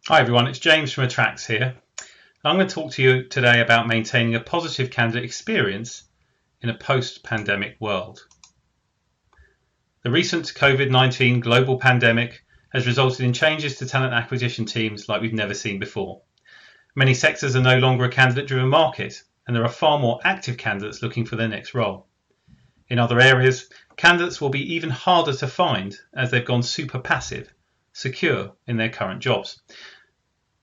Hi everyone, it's James from Attrax here. I'm going to talk to you today about maintaining a positive candidate experience in a post-pandemic world. The recent COVID-19 global pandemic has resulted in changes to talent acquisition teams like we've never seen before. Many sectors are no longer a candidate-driven market, and there are far more active candidates looking for their next role. In other areas, candidates will be even harder to find as they've gone super passive, secure in their current jobs.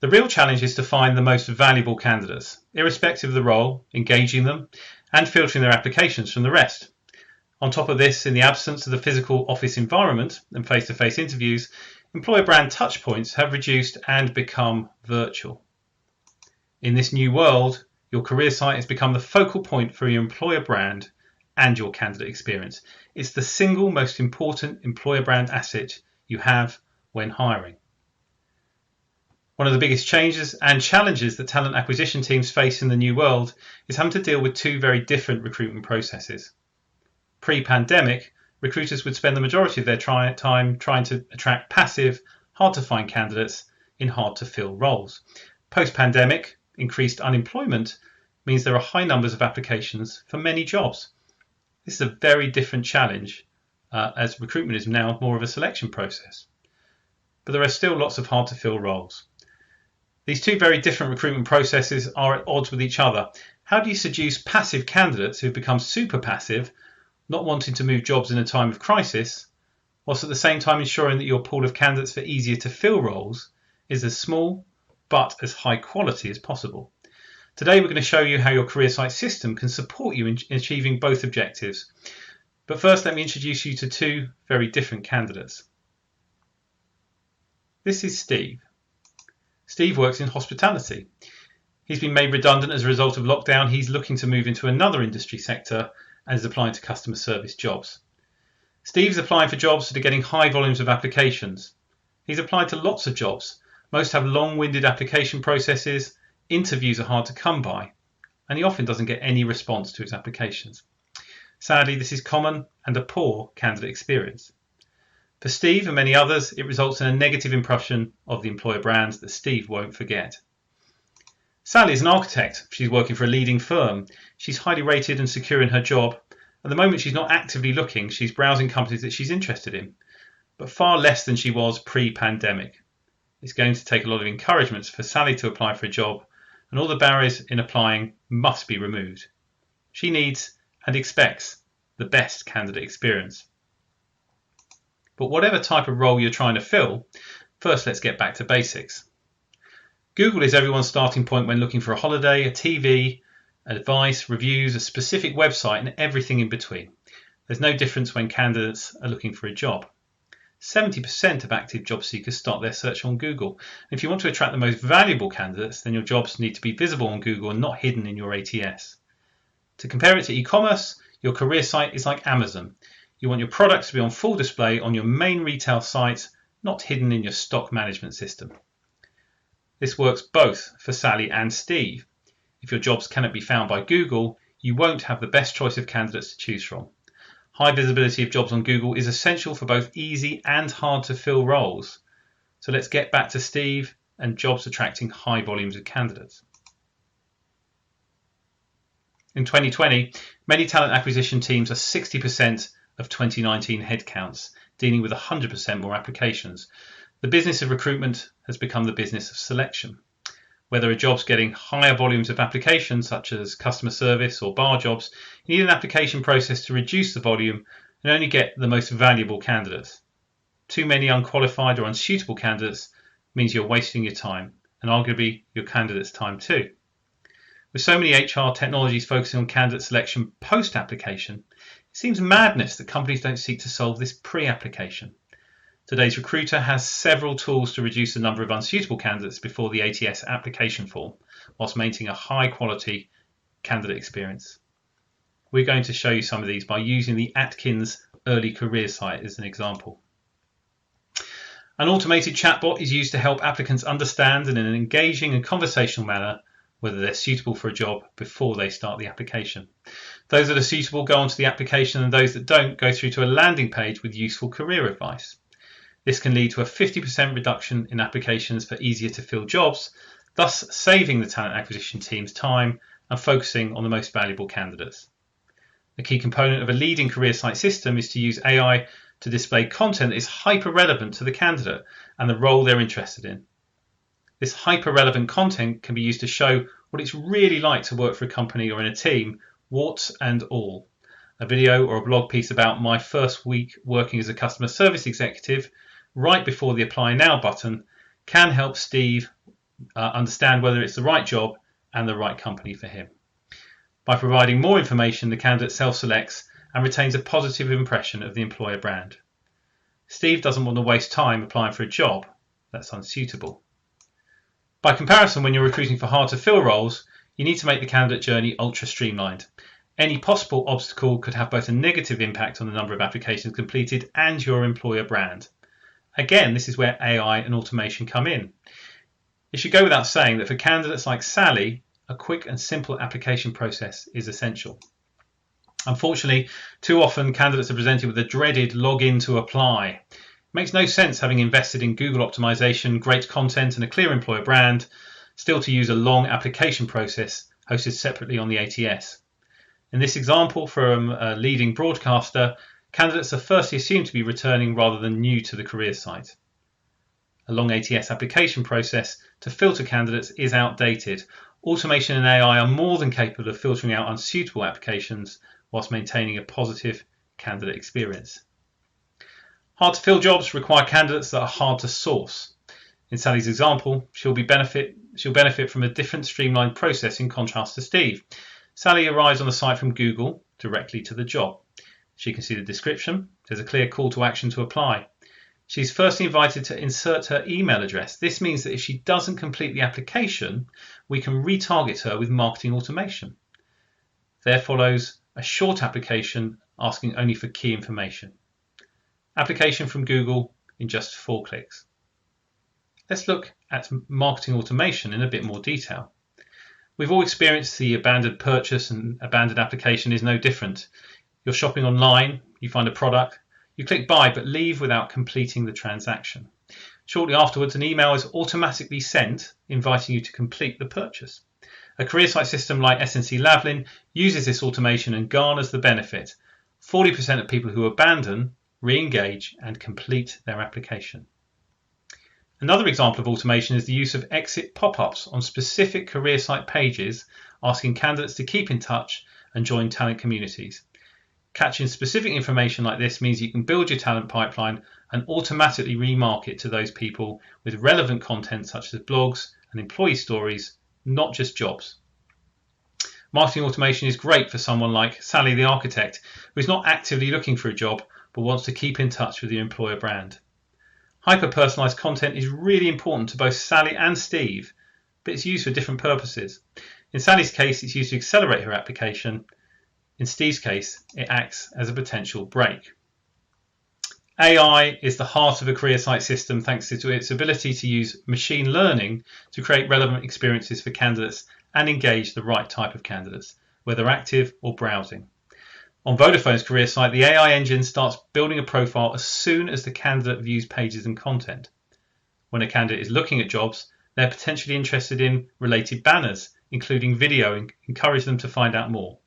The real challenge is to find the most valuable candidates, irrespective of the role, engaging them, and filtering their applications from the rest. On top of this, in the absence of the physical office environment and face-to-face interviews, employer brand touchpoints have reduced and become virtual. In this new world, your career site has become the focal point for your employer brand and your candidate experience. It's the single most important employer brand asset you have when hiring. One of the biggest changes and challenges that talent acquisition teams face in the new world is having to deal with two very different recruitment processes. Pre-pandemic, recruiters would spend the majority of their time trying to attract passive, hard-to-find candidates in hard-to-fill roles. Post-pandemic, increased unemployment means there are high numbers of applications for many jobs. This is a very different challenge as recruitment is now more of a selection process. But there are still lots of hard-to-fill roles. These two very different recruitment processes are at odds with each other. How do you seduce passive candidates who've become super passive, not wanting to move jobs in a time of crisis, whilst at the same time ensuring that your pool of candidates for easier to fill roles is as small but as high quality as possible? Today we're going to show you how your career site system can support you in achieving both objectives. But first let me introduce you to two very different candidates. This is Steve. Steve works in hospitality. He's been made redundant as a result of lockdown. He's looking to move into another industry sector and is applying to customer service jobs. Steve's applying for jobs that are getting high volumes of applications. He's applied to lots of jobs. Most have long-winded application processes, interviews are hard to come by, and he often doesn't get any response to his applications. Sadly, this is common and a poor candidate experience. For Steve and many others, it results in a negative impression of the employer brands that Steve won't forget. Sally is an architect. She's working for a leading firm. She's highly rated and secure in her job. At the moment, she's not actively looking. She's browsing companies that she's interested in, but far less than she was pre-pandemic. It's going to take a lot of encouragement for Sally to apply for a job, and all the barriers in applying must be removed. She needs and expects the best candidate experience. But whatever type of role you're trying to fill, first let's get back to basics. Google is everyone's starting point when looking for a holiday, a TV, advice, reviews, a specific website, and everything in between. There's no difference when candidates are looking for a job. 70% of active job seekers start their search on Google. If you want to attract the most valuable candidates, then your jobs need to be visible on Google and not hidden in your ATS. To compare it to e-commerce, your career site is like Amazon. You want your products to be on full display on your main retail sites, not hidden in your stock management system. This works both for Sally and Steve. If your jobs cannot be found by Google, you won't have the best choice of candidates to choose from. High visibility of jobs on Google is essential for both easy and hard to fill roles. So let's get back to Steve and jobs attracting high volumes of candidates. In 2020, many talent acquisition teams are 60% of 2019 headcounts, dealing with 100% more applications. The business of recruitment has become the business of selection. Whether a job's getting higher volumes of applications, such as customer service or bar jobs, you need an application process to reduce the volume and only get the most valuable candidates. Too many unqualified or unsuitable candidates means you're wasting your time, and arguably your candidates' time too. With so many HR technologies focusing on candidate selection post-application, it seems madness that companies don't seek to solve this pre-application. Today's recruiter has several tools to reduce the number of unsuitable candidates before the ATS application form, whilst maintaining a high-quality candidate experience. We're going to show you some of these by using the Atkins early career site as an example. An automated chatbot is used to help applicants understand in an engaging and conversational manner whether they're suitable for a job before they start the application. Those that are suitable go onto the application, and those that don't go through to a landing page with useful career advice. This can lead to a 50% reduction in applications for easier to fill jobs, thus saving the talent acquisition team's time and focusing on the most valuable candidates. A key component of a leading career site system is to use AI to display content that is hyper relevant to the candidate and the role they're interested in. This hyper relevant content can be used to show what it's really like to work for a company or in a team, warts and all. A video or a blog piece about my first week working as a customer service executive right before the Apply Now button can help Steve understand whether it's the right job and the right company for him. By providing more information, the candidate self-selects and retains a positive impression of the employer brand. Steve doesn't want to waste time applying for a job that's unsuitable. By comparison, when you're recruiting for hard-to-fill roles, you need to make the candidate journey ultra-streamlined. Any possible obstacle could have both a negative impact on the number of applications completed and your employer brand. Again, this is where AI and automation come in. It should go without saying that for candidates like Sally, a quick and simple application process is essential. Unfortunately, too often candidates are presented with a dreaded login to apply. It makes no sense, having invested in Google optimization, great content and a clear employer brand, still to use a long application process hosted separately on the ATS. In this example from a leading broadcaster, candidates are firstly assumed to be returning rather than new to the career site. A long ATS application process to filter candidates is outdated. Automation and AI are more than capable of filtering out unsuitable applications whilst maintaining a positive candidate experience. Hard to fill jobs require candidates that are hard to source. In Sally's example, she'll benefit from a different streamlined process in contrast to Steve. Sally arrives on the site from Google directly to the job. She can see the description. There's a clear call to action to apply. She's firstly invited to insert her email address. This means that if she doesn't complete the application, we can retarget her with marketing automation. There follows a short application asking only for key information. Application from Google in just 4 clicks. Let's look at marketing automation in a bit more detail. We've all experienced the abandoned purchase, and abandoned application is no different. You're shopping online, you find a product, you click buy but leave without completing the transaction. Shortly afterwards, an email is automatically sent inviting you to complete the purchase. A career site system like SNC Lavalin uses this automation and garners the benefit. 40% of people who abandon re-engage and complete their application. Another example of automation is the use of exit pop-ups on specific career site pages, asking candidates to keep in touch and join talent communities. Catching specific information like this means you can build your talent pipeline and automatically remarket to those people with relevant content such as blogs and employee stories, not just jobs. Marketing automation is great for someone like Sally the architect, who is not actively looking for a job but wants to keep in touch with your employer brand. Hyper-personalized content is really important to both Sally and Steve, but it's used for different purposes. In Sally's case, it's used to accelerate her application. In Steve's case, it acts as a potential brake. AI is the heart of a career site system thanks to its ability to use machine learning to create relevant experiences for candidates and engage the right type of candidates, whether active or browsing. On Vodafone's career site, the AI engine starts building a profile as soon as the candidate views pages and content. When a candidate is looking at jobs, they're potentially interested in related banners, including video, and encourage them to find out more.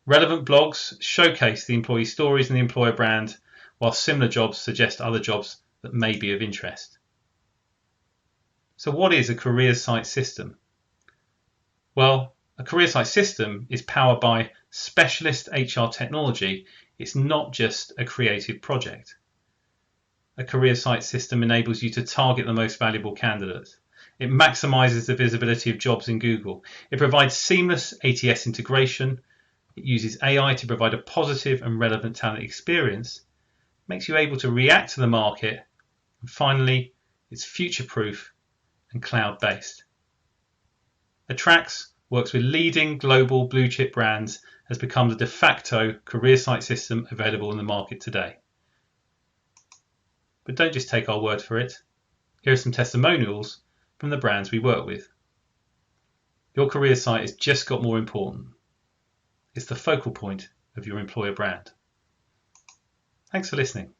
Relevant blogs showcase the employee stories and the employer brand, while similar jobs suggest other jobs that may be of interest. So what is a career site system? Well, a career site system is powered by specialist HR technology. It's not just a creative project. A career site system enables you to target the most valuable candidates. It maximizes the visibility of jobs in Google. It provides seamless ATS integration. It uses AI to provide a positive and relevant talent experience. It makes you able to react to the market. And finally, it's future-proof and cloud-based. Attrax works with leading global blue-chip brands, has become the de facto career site system available in the market today. But don't just take our word for it. Here are some testimonials from the brands we work with. Your career site has just got more important. It's the focal point of your employer brand. Thanks for listening.